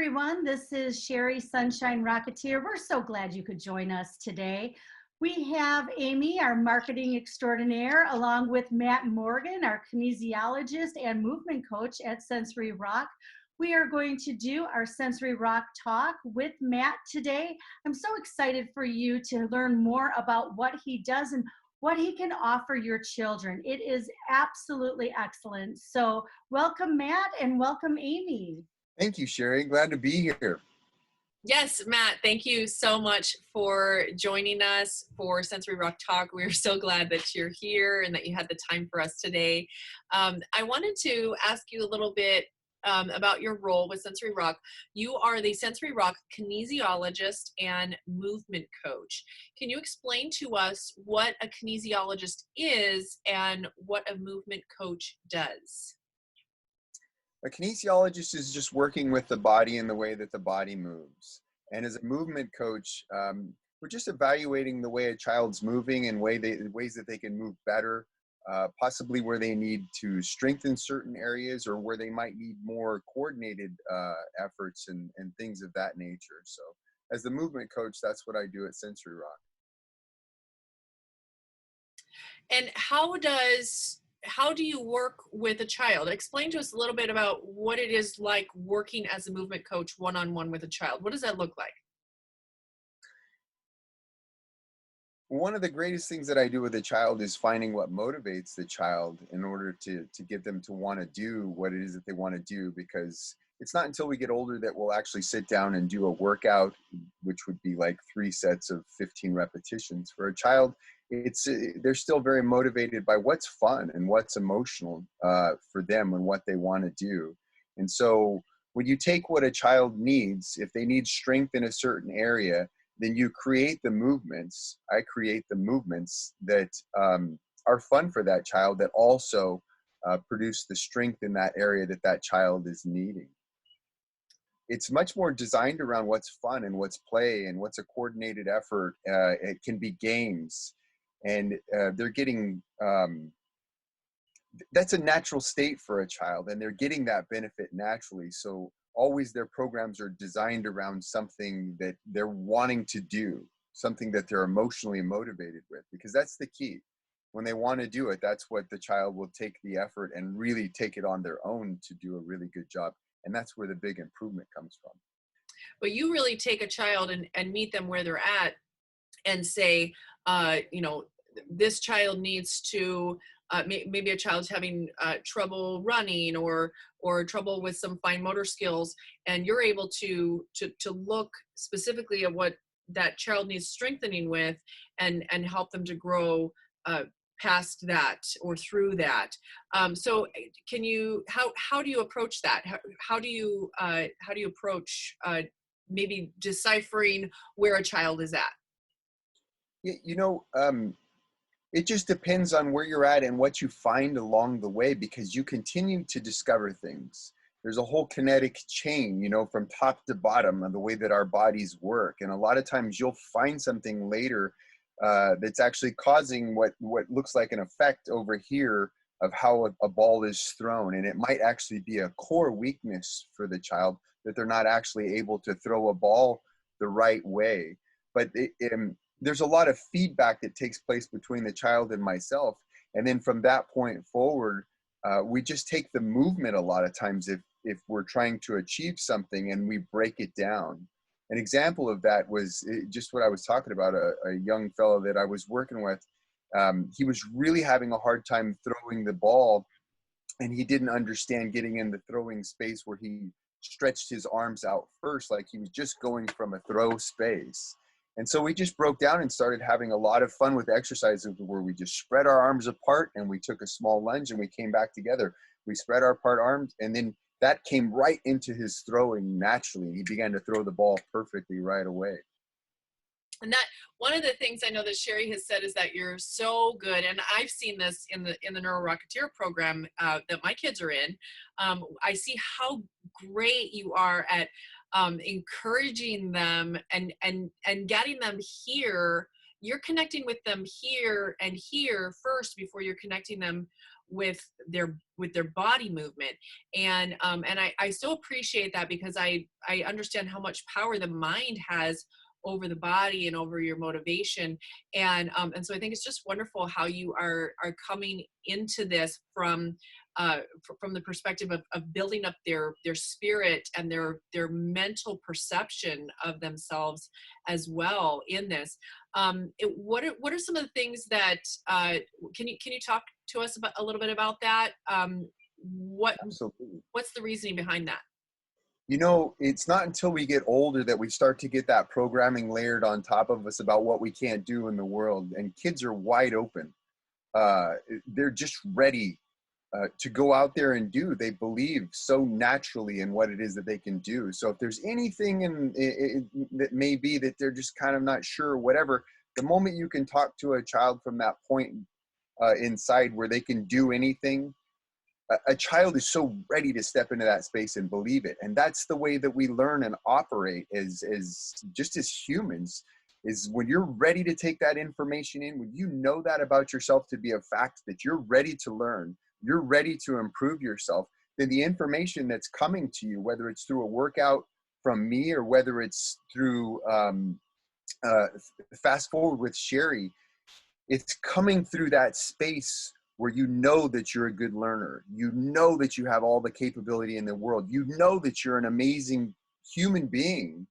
everyone. This is Sheri, Sunshine Rocketeer. We're so glad you could join us today. We have Amy, our marketing extraordinaire, along with Matt Morgan, our kinesiologist and movement coach at Sensory Rock. We are going to do our Sensory Rock talk with Matt today. I'm so excited for you to learn more about what he does and what he can offer your children. It is absolutely excellent. So welcome, Matt, and welcome, Amy. Thank you, Sheri. Glad to be here. Yes, Matt, thank you so much for joining us for Sensory Rock Talk. We're so glad that you're here and that you had the time for us today. I wanted to ask you a little bit about your role with Sensory Rock. You are the Sensory Rock kinesiologist and movement coach. Can you explain to us what a kinesiologist is and what a movement coach does? A kinesiologist is just working with the body in the way that the body moves. And as a movement coach, we're just evaluating the way a child's moving and ways that they can move better, possibly where they need to strengthen certain areas or where they might need more coordinated efforts and things of that nature. So as the movement coach, that's what I do at Sensory Rock. And how do you work with a child? Explain to us a little bit about what it is like working as a movement coach one-on-one with a child. What does that look like? One of the greatest things that I do with a child is finding what motivates the child in order to get them to want to do what it is that they want to do, because it's not until we get older that we'll actually sit down and do a workout, which would be like 3 sets of 15 repetitions. For a child, they're still very motivated by what's fun and what's emotional for them and what they want to do. And so when you take what a child needs, if they need strength in a certain area, then you create the movements. I create the movements that are fun for that child, that also produce the strength in that area that that child is needing. It's much more designed around what's fun and what's play and what's a coordinated effort. It can be games, and they're getting, that's a natural state for a child, and they're getting that benefit naturally. So always their programs are designed around something that they're wanting to do, something that they're emotionally motivated with, because that's the key. When they want to do it, that's what the child will take the effort and really take it on their own to do a really good job. And that's where the big improvement comes from. But you really take a child and meet them where they're at and say, this child needs to, maybe a child's having trouble running or trouble with some fine motor skills, and you're able to look specifically at what that child needs strengthening with and help them to grow past that or through that. So can you, how do you approach that? How do you approach maybe deciphering where a child is at? It just depends on where you're at and what you find along the way, because you continue to discover things. There's a whole kinetic chain, from top to bottom of the way that our bodies work. And a lot of times you'll find something later that's actually causing what looks like an effect over here of how a ball is thrown. And it might actually be a core weakness for the child, that they're not actually able to throw a ball the right way. But there's a lot of feedback that takes place between the child and myself. And then from that point forward, we just take the movement a lot of times if we're trying to achieve something, and we break it down. An example of that was just what I was talking about, a young fellow that I was working with. He was really having a hard time throwing the ball, and he didn't understand getting in the throwing space where he stretched his arms out first, like he was just going from a throw space. And so we just broke down and started having a lot of fun with exercises where we just spread our arms apart and we took a small lunge and we came back together. We spread our apart arms, and then that came right into his throwing naturally. He began to throw the ball perfectly right away. And that, one of the things I know that Sheri has said is that you're so good, and I've seen this in the Neuro Rocketeer program that my kids are in. I see how great you are at encouraging them and getting them here. You're connecting with them here and here first before you're connecting them with their body movement. And I so appreciate that, because I understand how much power the mind has over the body and over your motivation. And so I think it's just wonderful how you are coming into this from the perspective of building up their spirit and their mental perception of themselves as well in this. What are some of the things that can you talk to us about a little bit about that? Absolutely. What's the reasoning behind that? You know, it's not until we get older that we start to get that programming layered on top of us about what we can't do in the world. And kids are wide open. They're just ready to go out there and do. They believe so naturally in what it is that they can do. So if there's anything that may be that they're just kind of not sure or whatever, the moment you can talk to a child from that point inside where they can do anything, a child is so ready to step into that space and believe it. And that's the way that we learn and operate as just as humans, is when you're ready to take that information in, when you know that about yourself to be a fact, that you're ready to learn, you're ready to improve yourself, then the information that's coming to you, whether it's through a workout from me or whether it's through Fast Forward with Sheri, it's coming through that space where you know that you're a good learner. You know that you have all the capability in the world. You know that you're an amazing human being.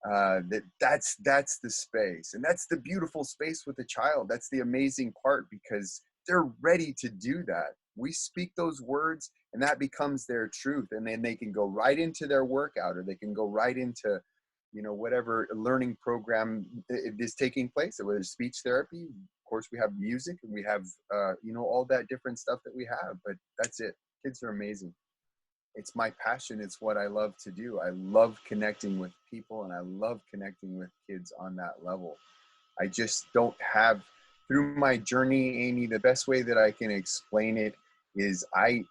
That's the space. And that's the beautiful space with a child. That's the amazing part, because they're ready to do that. We speak those words and that becomes their truth. And then they can go right into their workout, or they can go right into, you know, whatever learning program is taking place, whether it's speech therapy. Of course, we have music, and we have, you know, all that different stuff that we have, but that's it. Kids are amazing. It's my passion. It's what I love to do. I love connecting with people, and I love connecting with kids on that level. I just don't have, through my journey, Amy, the best way that I can explain it is I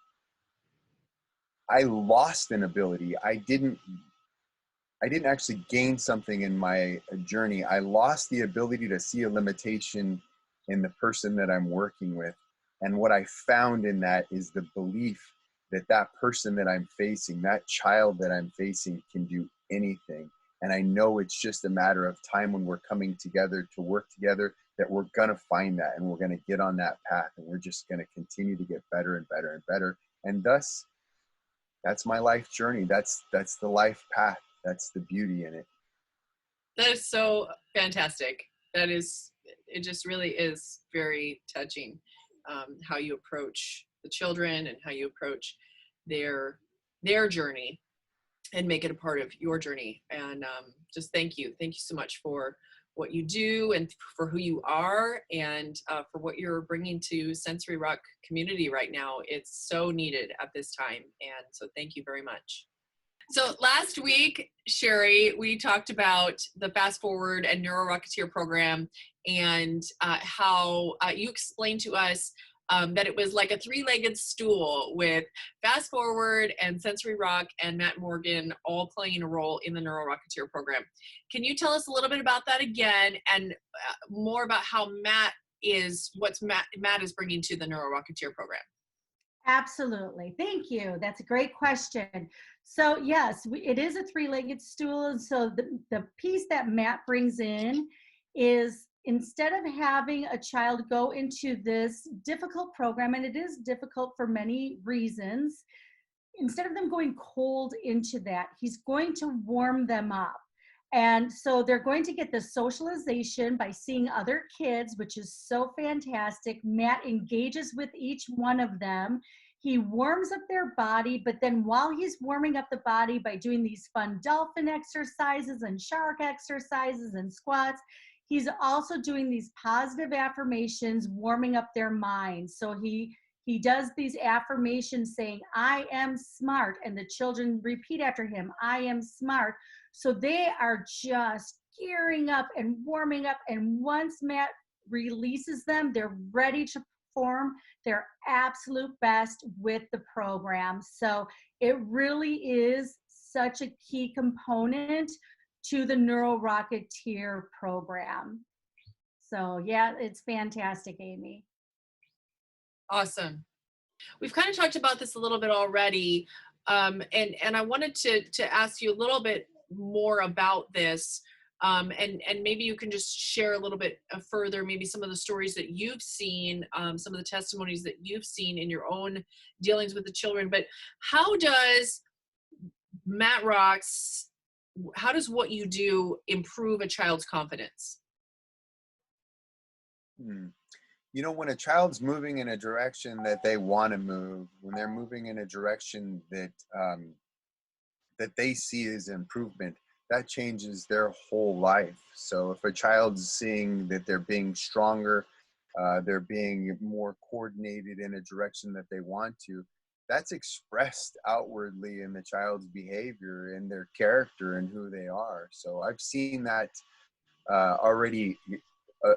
lost an ability. I didn't actually gain something in my journey. I lost the ability to see a limitation in the person that I'm working with. And what I found in that is the belief that that person that I'm facing, that child that I'm facing, can do anything. And I know it's just a matter of time, when we're coming together to work together, that we're going to find that, and we're going to get on that path, and we're just going to continue to get better and better and better. And thus, that's my life journey. That's the life path. That's the beauty in it. That is so fantastic. It just really is very touching, how you approach the children and how you approach their journey and make it a part of your journey. And just thank you so much for what you do and for who you are, and for what you're bringing to Sensory Rock community right now. It's so needed at this time, and so thank you very much. So last week, Sheri, we talked about the Fast Forward and Neuro Rocketeer program, and how you explained to us that it was like a three-legged stool, with Fast Forward and Sensory Rock and Matt Morgan all playing a role in the Neuro Rocketeer program. Can you tell us a little bit about that again, and more about how Matt is bringing to the Neuro Rocketeer program? Absolutely. Thank you. That's a great question. So yes, it is a three-legged stool. And so the piece that Matt brings in is, instead of having a child go into this difficult program, and it is difficult for many reasons, instead of them going cold into that, he's going to warm them up. And so they're going to get the socialization by seeing other kids, which is so fantastic. Matt engages with each one of them. He warms up their body, but then while he's warming up the body by doing these fun dolphin exercises and shark exercises and squats, he's also doing these positive affirmations, warming up their minds. So he does these affirmations saying, I am smart, and the children repeat after him, I am smart. So they are just gearing up and warming up. And once Matt releases them, they're ready to perform their absolute best with the program. So it really is such a key component to the Neuro Rocketeer program. So yeah, it's fantastic, Amy. Awesome. We've kind of talked about this a little bit already, and I wanted to ask you a little bit more about this, and maybe you can just share a little bit further, maybe some of the stories that you've seen, some of the testimonies that you've seen in your own dealings with the children. But how does Matt Rocks, how does what you do improve a child's confidence? Hmm. You know, when a child's moving in a direction that they want to move, when they're moving in a direction that they see as improvement, that changes their whole life. So if a child's seeing that they're being stronger, they're being more coordinated in a direction that they want to, that's expressed outwardly in the child's behavior, in their character, and who they are. So I've seen that already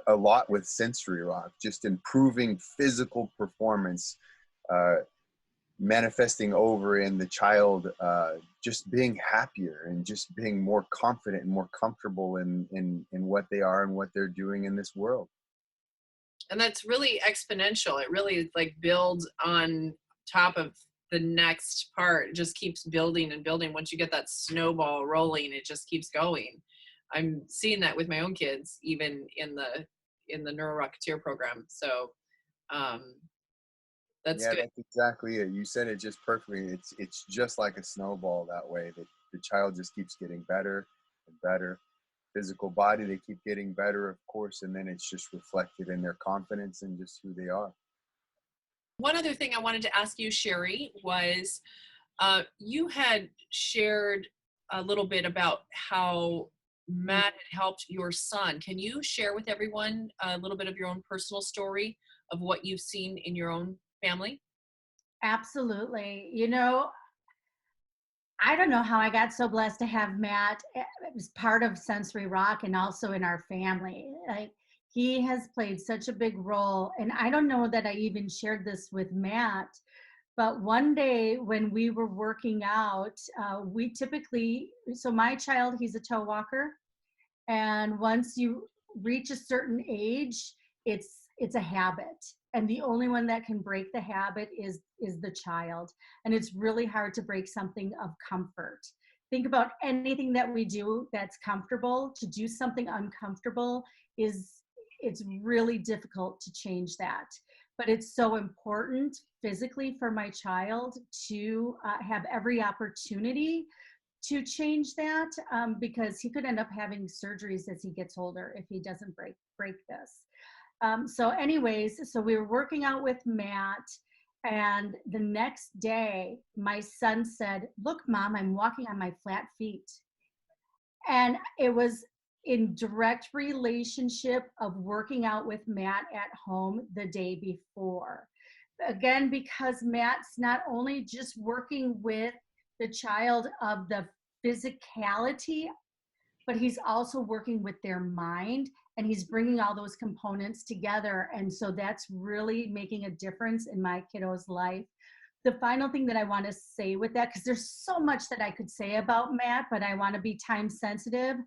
a lot with Sensory Rock, just improving physical performance, uh, manifesting over in the child, just being happier and just being more confident and more comfortable in what they are and what they're doing in this world. And that's really exponential. It really like builds on top of the next part. It just keeps building and building. Once you get that snowball rolling, it just keeps going. I'm seeing that with my own kids, even in the Neuro Rocketeer program. So um, that's Yeah, good. that's exactly it. You said it just perfectly. It's just like a snowball that way, that the child just keeps getting better and better. Physical body, they keep getting better, of course, and then it's just reflected in their confidence and just who they are. One other thing I wanted to ask you, Sheri, was you had shared a little bit about how Matt had helped your son. Can you share with everyone a little bit of your own personal story of what you've seen in your own family? Absolutely. I don't know how I got so blessed to have Matt as part of Sensory Rock and also in our family. Like, he has played such a big role. And I don't know that I even shared this with Matt, but one day when we were working out, we typically, so my child, he's a toe walker. And once you reach a certain age, it's a habit, and the only one that can break the habit is the child. And it's really hard to break something of comfort. Think about anything that we do that's comfortable. To do something uncomfortable is it's really difficult to change that. But it's so important physically for my child to have every opportunity to change that, because he could end up having surgeries as he gets older if he doesn't break this. So anyways, so we were working out with Matt, and the next day my son said, "Look, Mom, I'm walking on my flat feet." And it was in direct relationship of working out with Matt at home the day before. Again, because Matt's not only just working with the child of the physicality, but he's also working with their mind, and he's bringing all those components together. And so that's really making a difference in my kiddo's life. The final thing that I want to say with that, because there's so much that I could say about Matt, but I want to be time sensitive.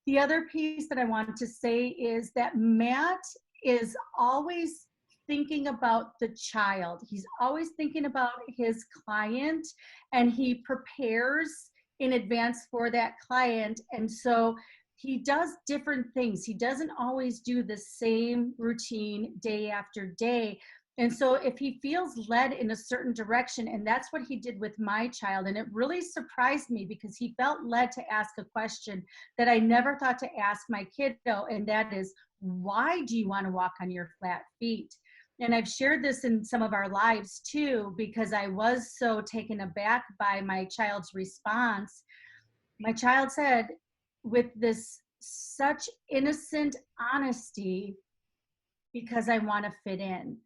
The other piece that I want to say is that Matt is always thinking about the child. He's always thinking about his client, and he prepares in advance for that client. And so he does different things. He doesn't always do the same routine day after day. And so if he feels led in a certain direction, and that's what he did with my child, and it really surprised me because he felt led to ask a question that I never thought to ask my kiddo, and that is, why do you want to walk on your flat feet? And I've shared this in some of our lives too, because I was so taken aback by my child's response. My child said, with this such innocent honesty, because I want to fit in.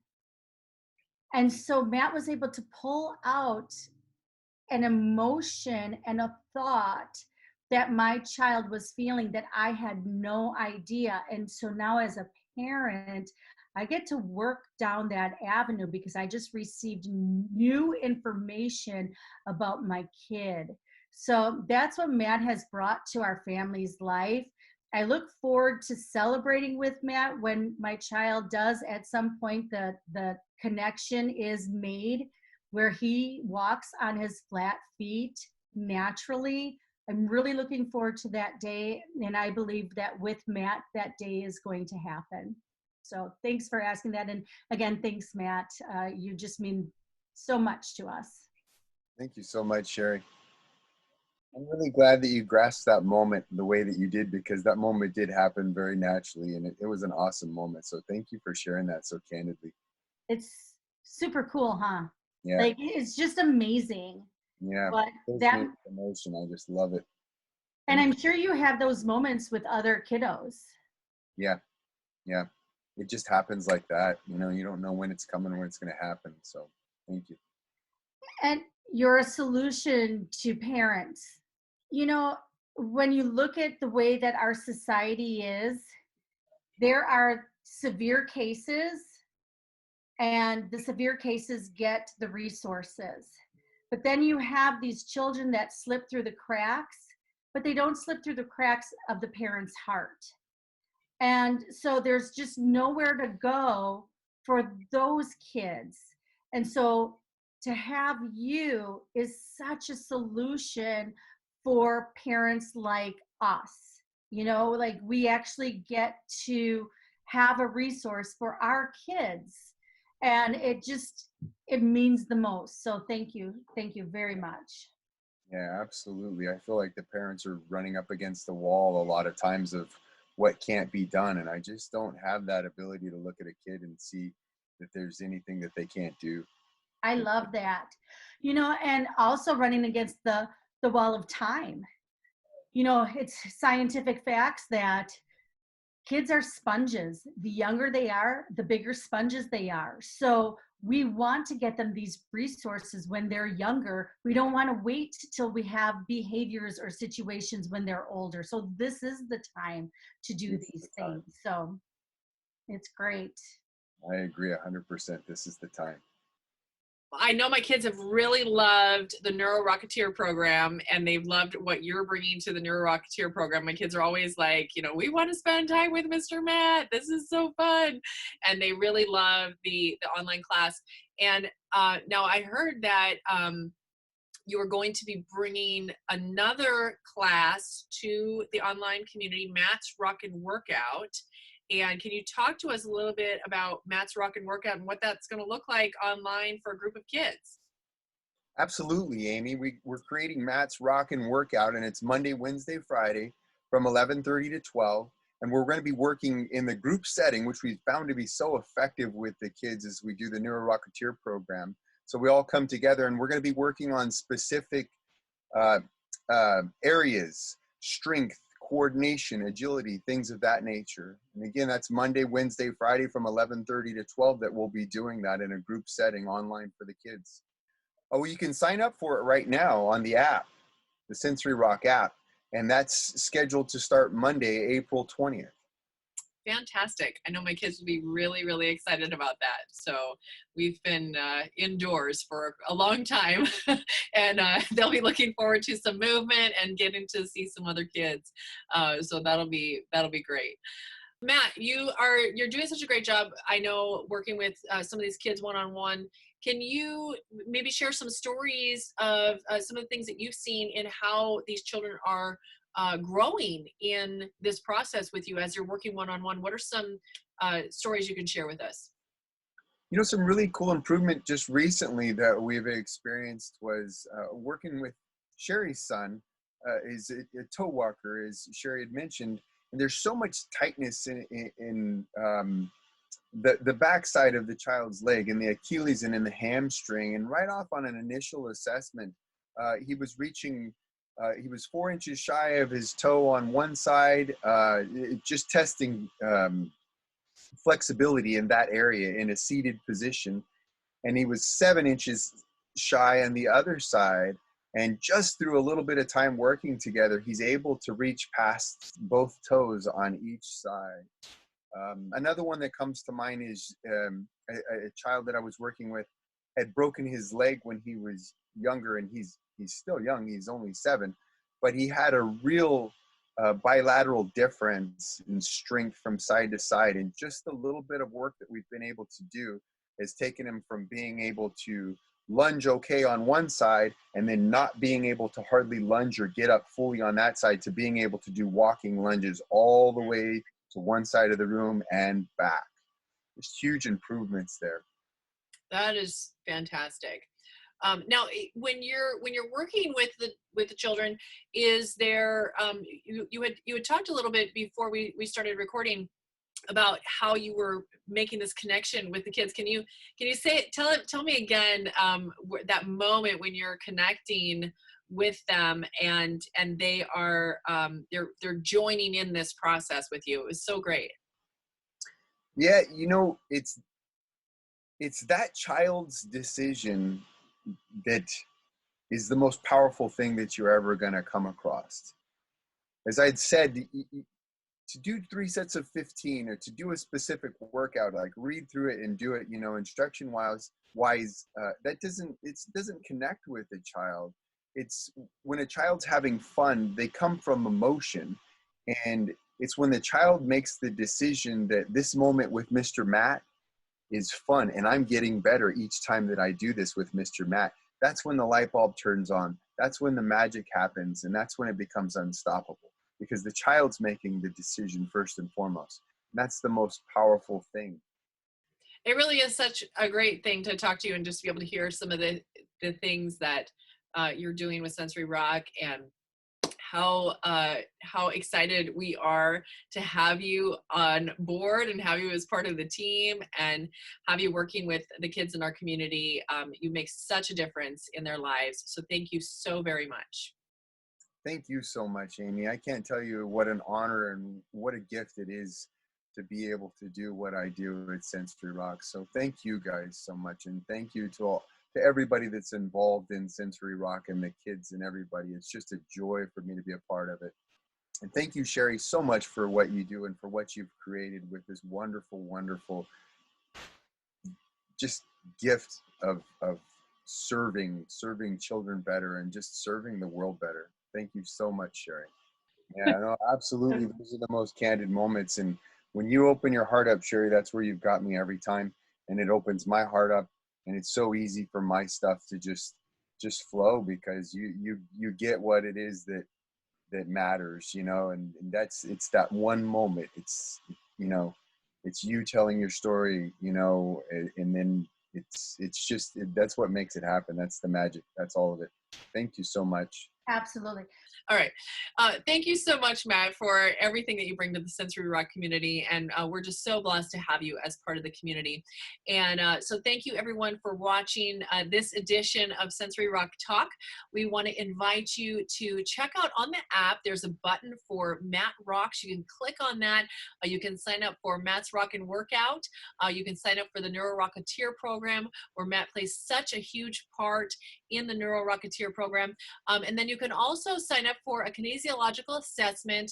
And so Matt was able to pull out an emotion and a thought that my child was feeling that I had no idea. And so now, as a parent, I get to work down that avenue because I just received new information about my kid. So that's what Matt has brought to our family's life. I look forward to celebrating with Matt when my child does at some point the connection is made where he walks on his flat feet naturally. I'm really looking forward to that day, and I believe that with Matt, that day is going to happen. So thanks for asking that. And again, thanks, Matt. You just mean so much to us. Thank you so much, Sheri. I'm really glad that you grasped that moment the way that you did, because that moment did happen very naturally, and it was an awesome moment. So thank you for sharing that so candidly. It's super cool, huh? Yeah, Like, it's just amazing. yeah. But Fills me that, with emotion. I just love it. and And I'm sure you have those moments with other kiddos. yeah, yeah. It just happens like that. You know, you don't know when it's coming, when it's going to happen. So thank you. And you're a solution to parents. You know, when you look at the way that our society is, there are severe cases, and the severe cases get the resources. But then you have these children that slip through the cracks, but they don't slip through the cracks of the parent's heart. And so there's just nowhere to go for those kids. And so to have you is such a solution for parents like us. You know, like we actually get to have a resource for our kids. And it means the most. So thank you. Thank you very much. Yeah, absolutely. I feel like the parents are running up against the wall a lot of times of what can't be done. And I just don't have that ability to look at a kid and see that there's anything that they can't do. I love that. You know, and also running against the wall of time. You know, it's scientific facts that kids are sponges. The younger they are, the bigger sponges they are. So we want to get them these resources when they're younger. We don't want to wait till we have behaviors or situations when they're older. So this is the time to do This is these the time. things. So it's great. I agree 100%. This is the time. I know my kids have really loved the Neuro Rocketeer program, and they've loved what you're bringing to the Neuro Rocketeer program. My kids are always like, you know, we want to spend time with Mr. Matt. This is so fun. And they really love the online class. And now I heard that you are going to be bringing another class to the online community, Matt's Rock and Workout. And can you talk to us a little bit about Matt's Rock and Workout and what that's going to look like online for a group of kids? Absolutely, Amy. We're creating Matt's Rock and Workout, and it's Monday, Wednesday, Friday from 11:30 to 12. And we're going to be working in the group setting, which we found to be so effective with the kids as we do the Neuro Rocketeer program. So we all come together, and we're going to be working on specific uh, areas: strength, coordination, agility, things of that nature. And again, that's Monday, Wednesday, Friday from 11:30 to 12 that we'll be doing that in a group setting online for the kids. Oh, you can sign up for it right now on the app, the Sensory Rock app, and that's scheduled to start Monday, April 20th. Fantastic. I know my kids will be really, really excited about that. So we've been indoors for a long time and they'll be looking forward to some movement and getting to see some other kids. So that'll be great. Matt, you're doing such a great job. I know working with some of these kids one-on-one. Can you maybe share some stories of some of the things that you've seen in how these children are growing in this process with you as you're working one-on-one? What are some stories you can share with us? You know, some really cool improvement just recently that we've experienced was working with Sheri's son, is a toe walker, as Sheri had mentioned. And there's so much tightness in the backside of the child's leg, and the Achilles and in the hamstring. And right off on an initial assessment, he was reaching, he was 4 inches shy of his toe on one side, just testing flexibility in that area in a seated position. And he was 7 inches shy on the other side. And just through a little bit of time working together, he's able to reach past both toes on each side. Another one that comes to mind is a child that I was working with had broken his leg when he was younger, and he's still young. He's only 7, but he had a real bilateral difference in strength from side to side. And just a little bit of work that we've been able to do has taken him from being able to lunge okay on one side and then not being able to hardly lunge or get up fully on that side to being able to do walking lunges all the way to one side of the room and back. There's huge improvements there. That is fantastic. Now, when you're working with the children, is there you had talked a little bit before we started recording about how you were making this connection with the kids. Can you say tell me again that moment when you're connecting with them and they are they're joining in this process with you? It was so great. Yeah, you know, it's that child's decision that is the most powerful thing that you're ever going to come across. As I'd said, to do 3 sets of 15 or to do a specific workout, like read through it and do it, you know, instruction wise, that doesn't connect with the child. It's when a child's having fun, they come from emotion. And it's when the child makes the decision that this moment with Mr. Matt is fun and I'm getting better each time that I do this with Mr. Matt. That's when the light bulb turns on. That's when the magic happens. And that's when it becomes unstoppable, because the child's making the decision first and foremost. And that's the most powerful thing. It really is such a great thing to talk to you and just be able to hear some of the things that you're doing with Sensory Rock, and how excited we are to have you on board and have you as part of the team and have you working with the kids in our community. You make such a difference in their lives. So thank you so very much. Thank you so much, Amy. I can't tell you what an honor and what a gift it is to be able to do what I do at Sensory Rock. So thank you guys so much. And thank you to everybody that's involved in Sensory Rock and the kids and everybody. It's just a joy for me to be a part of it. And thank you, Sheri, so much for what you do and for what you've created with this wonderful, wonderful just gift of serving children better and just serving the world better. Thank you so much, Sheri. Yeah, no, absolutely. Those are the most candid moments. And when you open your heart up, Sheri, that's where you've got me every time. And it opens my heart up. And it's so easy for my stuff to just flow, because you get what it is that matters, you know, and it's that one moment. It's, you know, it's you telling your story, you know, and then it's just, that's what makes it happen. That's the magic. That's all of it. Thank you so much. Absolutely. All right. Thank you so much, Matt, for everything that you bring to the Sensory Rock community. And we're just so blessed to have you as part of the community. And so thank you, everyone, for watching this edition of Sensory Rock Talk. We want to invite you to check out on the app. There's a button for Matt Rocks. You can click on that. You can sign up for Matt's Rockin' Workout. You can sign up for the Neuro Rocketeer program, where Matt plays such a huge part in the Neuro Rocketeer program. And then you can also sign up for a kinesiological assessment,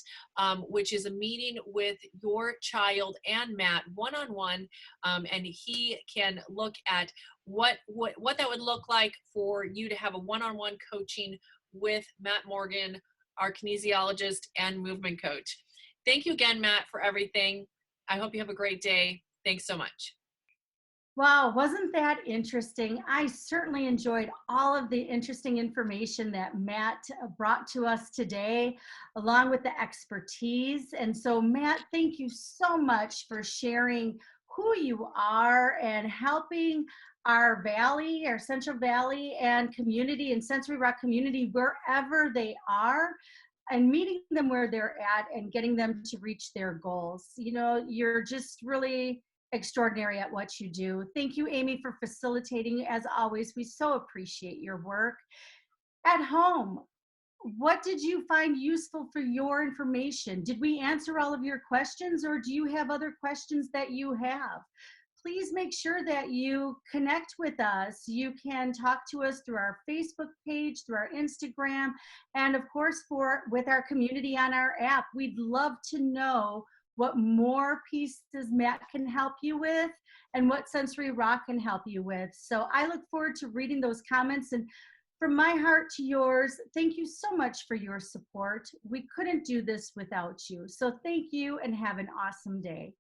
which is a meeting with your child and Matt one-on-one, and he can look at what that would look like for you to have a one-on-one coaching with Matt Morgan, our kinesiologist and movement coach. Thank you again, Matt, for everything. I hope you have a great day. Thanks so much. Wow, wasn't that interesting? I certainly enjoyed all of the interesting information that Matt brought to us today, along with the expertise. And so, Matt, thank you so much for sharing who you are and helping our Valley, our Central Valley and community and Sensory Rock community, wherever they are, and meeting them where they're at and getting them to reach their goals. You know, you're just really extraordinary at what you do. Thank you, Amy, for facilitating. As always, we so appreciate your work. At home, what did you find useful for your information? Did we answer all of your questions, or do you have other questions that you have? Please make sure that you connect with us. You can talk to us through our Facebook page, through our Instagram, and of course with our community on our app. We'd love to know what more pieces Matt can help you with and what Sensory Rock can help you with. So I look forward to reading those comments. And From my heart to yours, thank you so much for your support. We couldn't do this without you. So thank you and have an awesome day.